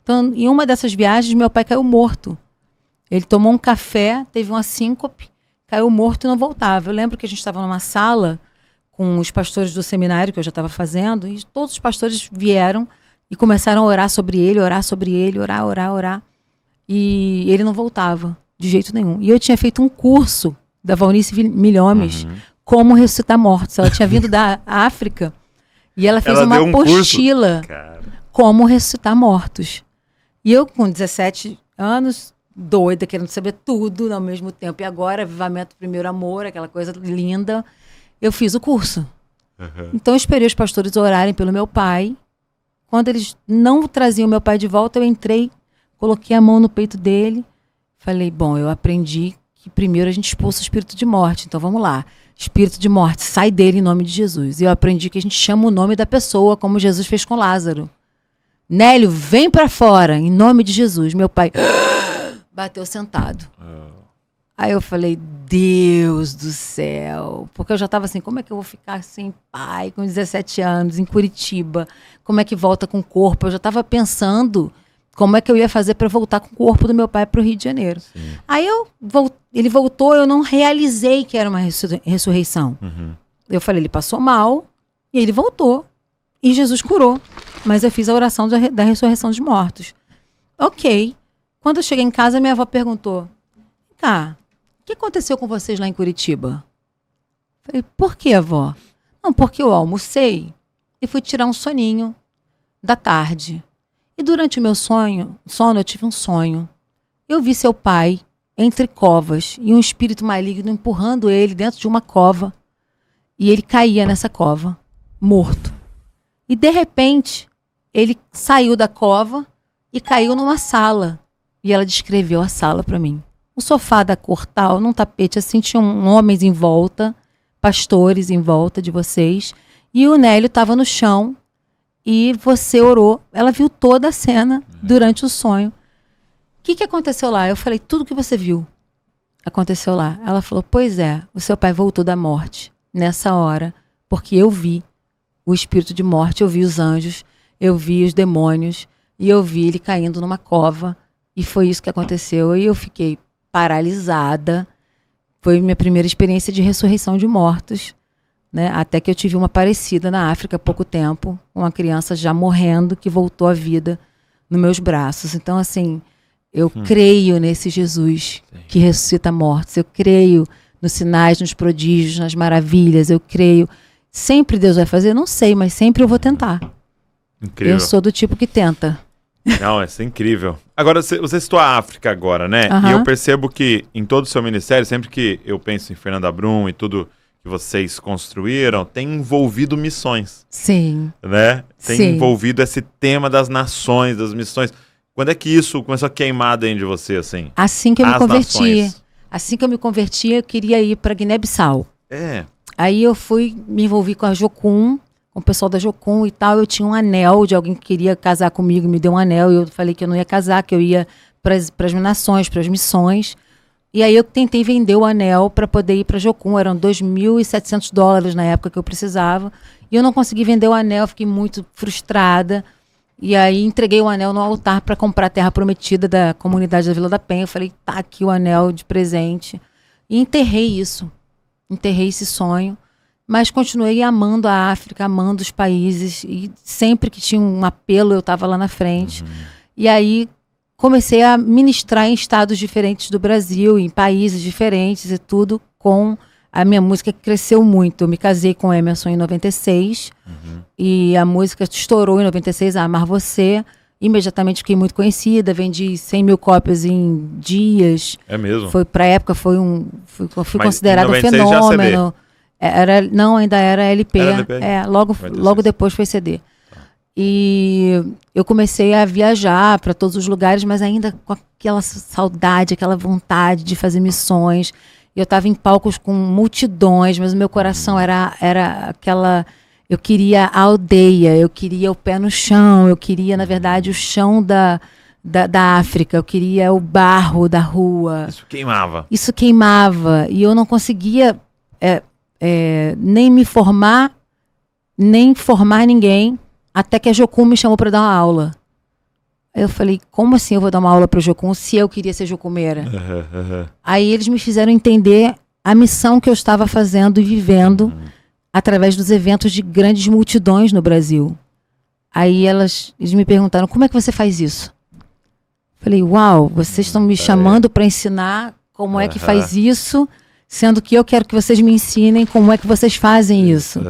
Então, em uma dessas viagens, meu pai caiu morto. Ele tomou um café, teve uma síncope, caiu morto e não voltava. Eu lembro que a gente estava numa sala com os pastores do seminário que eu já estava fazendo, e todos os pastores vieram e começaram a orar sobre ele, orar. E ele não voltava, de jeito nenhum. E eu tinha feito um curso da Valnice Milhomes, como ressuscitar mortos. Ela tinha vindo da África e ela fez uma apostila como ressuscitar mortos. E eu, com 17 anos, doida, querendo saber tudo ao mesmo tempo. E agora, Avivamento Primeiro Amor, aquela coisa linda, eu fiz o curso. Então, eu esperei os pastores orarem pelo meu pai. Quando eles não traziam meu pai de volta, eu entrei, coloquei a mão no peito dele. Falei, bom, eu aprendi que primeiro a gente expulsa o espírito de morte. Então, vamos lá. Espírito de morte, sai dele em nome de Jesus. E eu aprendi que a gente chama o nome da pessoa, como Jesus fez com Lázaro. Nélio, vem pra fora, em nome de Jesus. Meu pai bateu sentado. Aí eu falei, Deus do céu. Porque eu já estava assim, como é que eu vou ficar sem pai, com 17 anos, em Curitiba? Como é que volta com o corpo? Eu já estava pensando como é que eu ia fazer para voltar com o corpo do meu pai para o Rio de Janeiro. Sim. Aí ele voltou, eu não realizei que era uma ressurreição. Eu falei, ele passou mal e ele voltou. E Jesus curou. Mas eu fiz a oração da ressurreição dos mortos. Ok. Quando eu cheguei em casa, minha avó perguntou, cá, o que aconteceu com vocês lá em Curitiba? Falei, por que, avó? Não, porque eu almocei e fui tirar um soninho da tarde. E durante o meu sono eu tive um sonho. Eu vi seu pai entre covas e um espírito maligno empurrando ele dentro de uma cova. E ele caía nessa cova, morto. E de repente, ele saiu da cova e caiu numa sala. E ela descreveu a sala para mim. Um sofá da cor tal, num tapete assim, tinham homens em volta, pastores em volta de vocês. E o Nélio estava no chão e você orou. Ela viu toda a cena durante o sonho. O que aconteceu lá? Eu falei, tudo que você viu aconteceu lá. Ela falou, pois é, o seu pai voltou da morte nessa hora, porque eu vi o espírito de morte, eu vi os anjos, eu vi os demônios e eu vi ele caindo numa cova. E foi isso que aconteceu. E eu fiquei paralisada. Foi minha primeira experiência de ressurreição de mortos, né? Até que eu tive uma parecida na África há pouco tempo, uma criança já morrendo que voltou à vida nos meus braços. Então, assim, eu creio nesse Jesus que ressuscita mortos. Eu creio nos sinais, nos prodígios, nas maravilhas. Eu creio. Sempre Deus vai fazer? Não sei, mas sempre eu vou tentar. Incrível. Eu sou do tipo que tenta. Não, isso é incrível. Agora, você citou a África agora, né? E eu percebo que em todo o seu ministério, sempre que eu penso em Fernanda Brum e tudo que vocês construíram, tem envolvido missões. Sim. Né? Tem envolvido esse tema das nações, das missões. Quando é que isso começou a queimar dentro de você, assim? Assim que eu me converti. Assim que eu me converti, eu queria ir para Guiné-Bissau. Aí eu me envolvi com a Jocum, com o pessoal da Jocum e tal. Eu tinha um anel de alguém que queria casar comigo, me deu um anel. E eu falei que eu não ia casar, que eu ia para as nações, para as missões. E aí eu tentei vender o anel para poder ir para a Jocum. Eram $2.700 na época que eu precisava. E eu não consegui vender o anel, fiquei muito frustrada. E aí entreguei o anel no altar para comprar a terra prometida da comunidade da Vila da Penha. Eu falei, tá aqui o anel de presente. E enterrei isso. Enterrei esse sonho. Mas continuei amando a África, amando os países. E sempre que tinha um apelo, eu estava lá na frente. E aí comecei a ministrar em estados diferentes do Brasil, em países diferentes e tudo, com a minha música que cresceu muito. Eu me casei com o Emerson em 96. E a música estourou em 96, a Amar Você. Imediatamente fiquei muito conhecida, vendi 100 mil cópias em dias. É mesmo? Pra época fui considerada um fenômeno. Ainda era LP. Era LP? Logo depois foi CD. E eu comecei a viajar para todos os lugares, mas ainda com aquela saudade, aquela vontade de fazer missões. Eu estava em palcos com multidões, mas o meu coração era aquela... Eu queria a aldeia, eu queria o pé no chão, eu queria, na verdade, o chão da África, eu queria o barro da rua. Isso queimava. E eu não conseguia nem me formar, nem formar ninguém, até que a Jocum me chamou para dar uma aula. Aí eu falei, como assim eu vou dar uma aula para o Jocum se eu queria ser jocumeira? Aí eles me fizeram entender a missão que eu estava fazendo e vivendo através dos eventos de grandes multidões no Brasil. Aí eles me perguntaram, como é que você faz isso? Falei, uau, vocês estão me chamando para ensinar como é que faz isso, sendo que eu quero que vocês me ensinem como é que vocês fazem isso.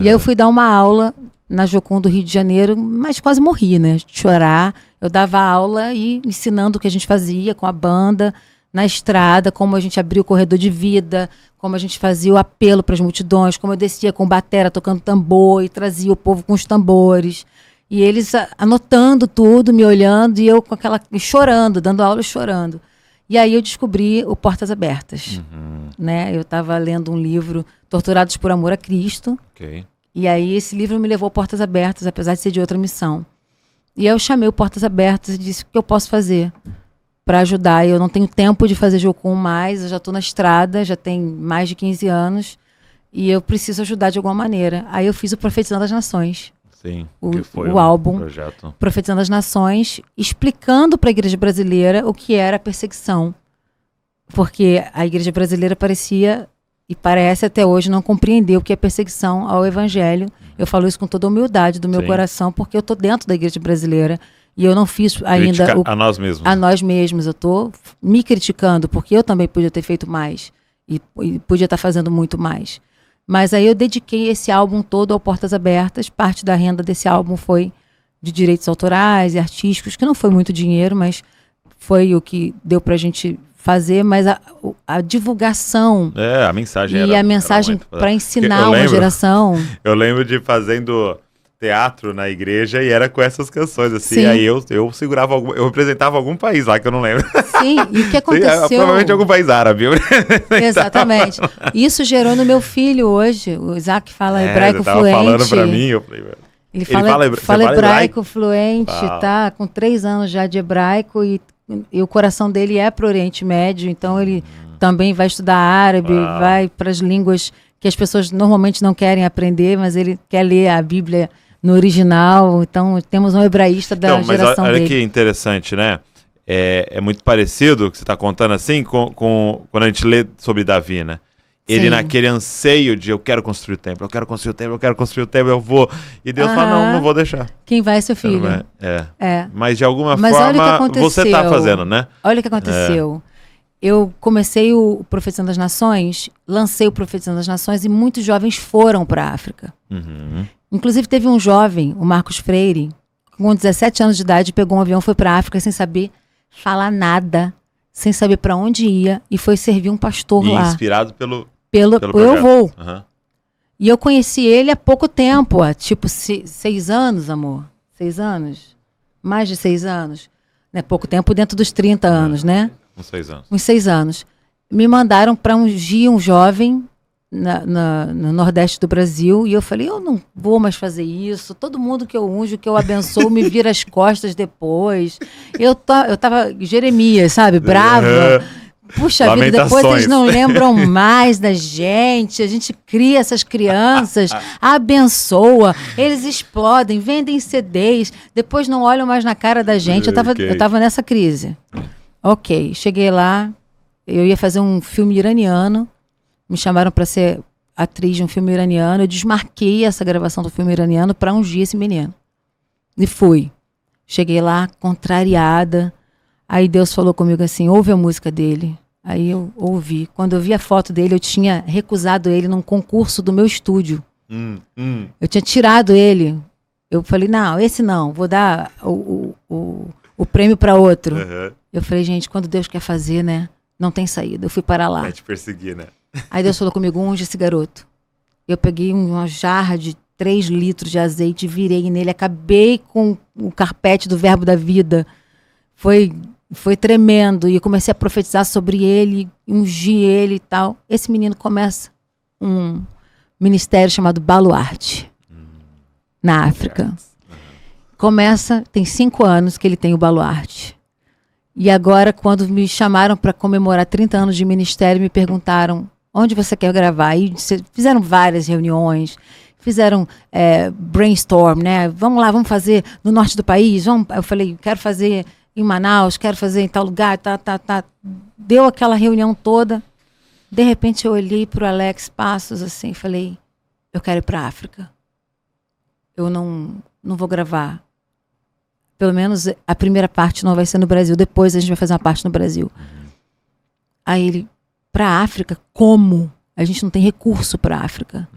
E aí eu fui dar uma aula na Jocum do Rio de Janeiro, mas quase morri, né? De chorar. Eu dava aula e ensinando o que a gente fazia com a banda, na estrada, como a gente abria o corredor de vida, como a gente fazia o apelo para as multidões, como eu descia com batera tocando tambor e trazia o povo com os tambores. E eles anotando tudo, me olhando, e eu com aquela chorando, dando aula e chorando. E aí eu descobri o Portas Abertas. Né? Eu estava lendo um livro, Torturados por Amor a Cristo. E aí esse livro me levou a Portas Abertas, apesar de ser de outra missão. E aí eu chamei o Portas Abertas e disse o que eu posso fazer para ajudar. Eu não tenho tempo de fazer Jocum mais, eu já estou na estrada, já tem mais de 15 anos, e eu preciso ajudar de alguma maneira. Aí eu fiz o Profetizando as Nações. Sim, o álbum projeto. Profetizando as Nações, explicando para a igreja brasileira o que era a perseguição. Porque a igreja brasileira parecia, e parece até hoje, não compreender o que é perseguição ao evangelho. Eu falo isso com toda a humildade do meu coração, porque eu estou dentro da igreja brasileira e eu não fiz ainda... a nós mesmos. A nós mesmos. Eu estou me criticando, porque eu também podia ter feito mais e podia estar fazendo muito mais. Mas aí eu dediquei esse álbum todo ao Portas Abertas. Parte da renda desse álbum foi de direitos autorais e artísticos, que não foi muito dinheiro, mas foi o que deu pra gente fazer. Mas a divulgação a mensagem e a mensagem para ensinar uma geração. Eu lembro de fazendo teatro na igreja e era com essas canções, assim. Sim. Aí eu segurava eu representava algum país lá que eu não lembro. Sim, e o que aconteceu? Provavelmente algum país árabe. Exatamente. Isso gerou no meu filho hoje. O Isaac fala hebraico fluente. Falando pra mim, eu falei, ele fala hebraico fluente, tá com 3 anos já de hebraico e o coração dele é pro Oriente Médio, então ele também vai estudar árabe, vai para as línguas que as pessoas normalmente não querem aprender, mas ele quer ler a Bíblia no original. Então temos um hebraísta da geração dele. Olha que interessante, né? É muito parecido o que você está contando assim com quando a gente lê sobre Davi, né? Ele naquele anseio de eu quero construir o templo, eu vou. E Deus fala, não vou deixar. Quem vai é seu filho. Mas de alguma forma você está fazendo, né? Olha o que aconteceu. Eu comecei o Profetizando das Nações, lancei o Profetizando das Nações e muitos jovens foram para a África. Inclusive teve um jovem, o Marcos Freire, com 17 anos de idade, pegou um avião, foi para a África sem saber falar nada, sem saber para onde ia, e foi servir um pastor lá. Inspirado pelo Eu Vou. E eu conheci ele há pouco tempo, há tipo 6 anos, amor. 6 anos? Mais de 6 anos. Né? Pouco tempo dentro dos 30 anos, né? Uns 6 anos. Uns 6 anos. Me mandaram para ungir um jovem no Nordeste do Brasil, e eu falei, eu não vou mais fazer isso, todo mundo que eu unjo, que eu abençoo, me vira as costas depois. Eu tava Jeremias, sabe, brava. Puxa vida, depois eles não lembram mais da gente, a gente cria essas crianças, abençoa, eles explodem, vendem CDs, depois não olham mais na cara da gente. Eu tava nessa crise. Ok, cheguei lá, eu ia fazer um filme iraniano, me chamaram para ser atriz de um filme iraniano, eu desmarquei essa gravação do filme iraniano para ungir esse menino. E fui. Cheguei lá, contrariada, aí Deus falou comigo assim, ouve a música dele. Aí eu ouvi. Quando eu vi a foto dele, eu tinha recusado ele num concurso do meu estúdio. Eu tinha tirado ele. Eu falei, não, esse não, vou dar o prêmio para outro. Eu falei, gente, quando Deus quer fazer, né, não tem saída. Eu fui para lá. Vai te perseguir, né? Aí Deus falou comigo, unge esse garoto. Eu peguei uma jarra de 3 litros de azeite, virei nele, acabei com o carpete do Verbo da Vida. Foi tremendo. E eu comecei a profetizar sobre ele, ungir ele e tal. Esse menino começa um ministério chamado Baluarte, na África. Tem 5 anos que ele tem o Baluarte. E agora, quando me chamaram para comemorar 30 anos de ministério, me perguntaram, onde você quer gravar? E fizeram várias reuniões, fizeram brainstorm, né? Vamos lá, vamos fazer no norte do país. Eu falei, quero fazer em Manaus, quero fazer em tal lugar, tá. Deu aquela reunião toda. De repente eu olhei para o Alex Passos assim e falei, eu quero ir para a África. Eu não vou gravar. Pelo menos a primeira parte não vai ser no Brasil. Depois a gente vai fazer uma parte no Brasil. Aí ele, para a África, como? A gente não tem recurso para a África.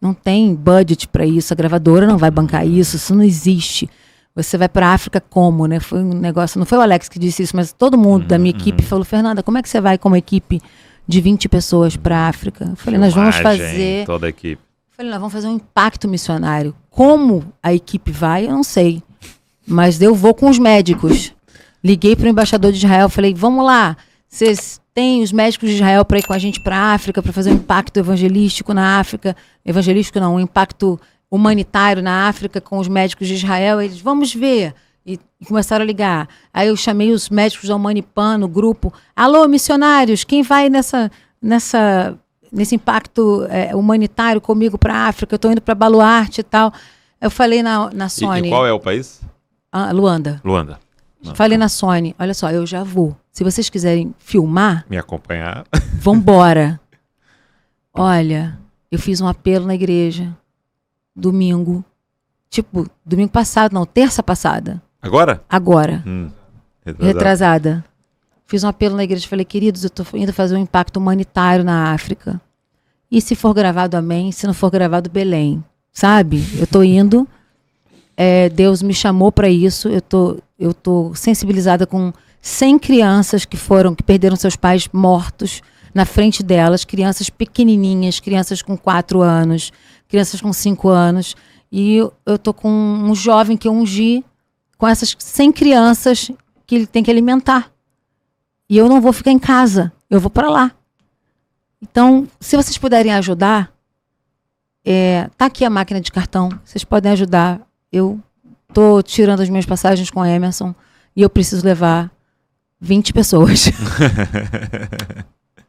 Não tem budget para isso. A gravadora não vai bancar isso não existe. Você vai para a África como, né? Foi um negócio, não foi o Alex que disse isso, mas todo mundo da minha equipe falou, Fernanda, como é que você vai com uma equipe de 20 pessoas para a África? Eu falei, nós vamos fazer... Toda a equipe. Eu falei, nós vamos fazer um impacto missionário. Como a equipe vai, eu não sei. Mas eu vou com os médicos. Liguei para o embaixador de Israel, falei, vamos lá, vocês têm os médicos de Israel para ir com a gente para a África, para fazer um impacto evangelístico na África. Evangelístico não, um impacto humanitário na África com os médicos de Israel. Eles, vamos ver. E começaram a ligar. Aí eu chamei os médicos da Humanipan no grupo. Alô, missionários, quem vai nesse impacto humanitário comigo para a África? Eu estou indo para Baluarte e tal. Eu falei na Sony. E qual é o país? Luanda. Falei na Sony, olha só, eu já vou. Se vocês quiserem filmar... Me acompanhar. Vambora. Olha, eu fiz um apelo na igreja. Domingo. Domingo passado, não, terça passada. Agora? Agora. Retrasada. Fiz um apelo na igreja, falei, queridos, eu estou indo fazer um impacto humanitário na África. E se for gravado, amém. Se não for gravado, Belém. Sabe? Eu estou indo. Deus me chamou para isso. Eu tô sensibilizada com 100 crianças que perderam seus pais mortos na frente delas. Crianças pequenininhas, crianças com 4 anos, crianças com 5 anos. E eu tô com um jovem que eu ungi com essas 100 crianças que ele tem que alimentar. E eu não vou ficar em casa, eu vou para lá. Então, se vocês puderem ajudar, tá aqui a máquina de cartão, vocês podem ajudar. Eu tô tirando as minhas passagens com a Emerson e eu preciso levar 20 pessoas.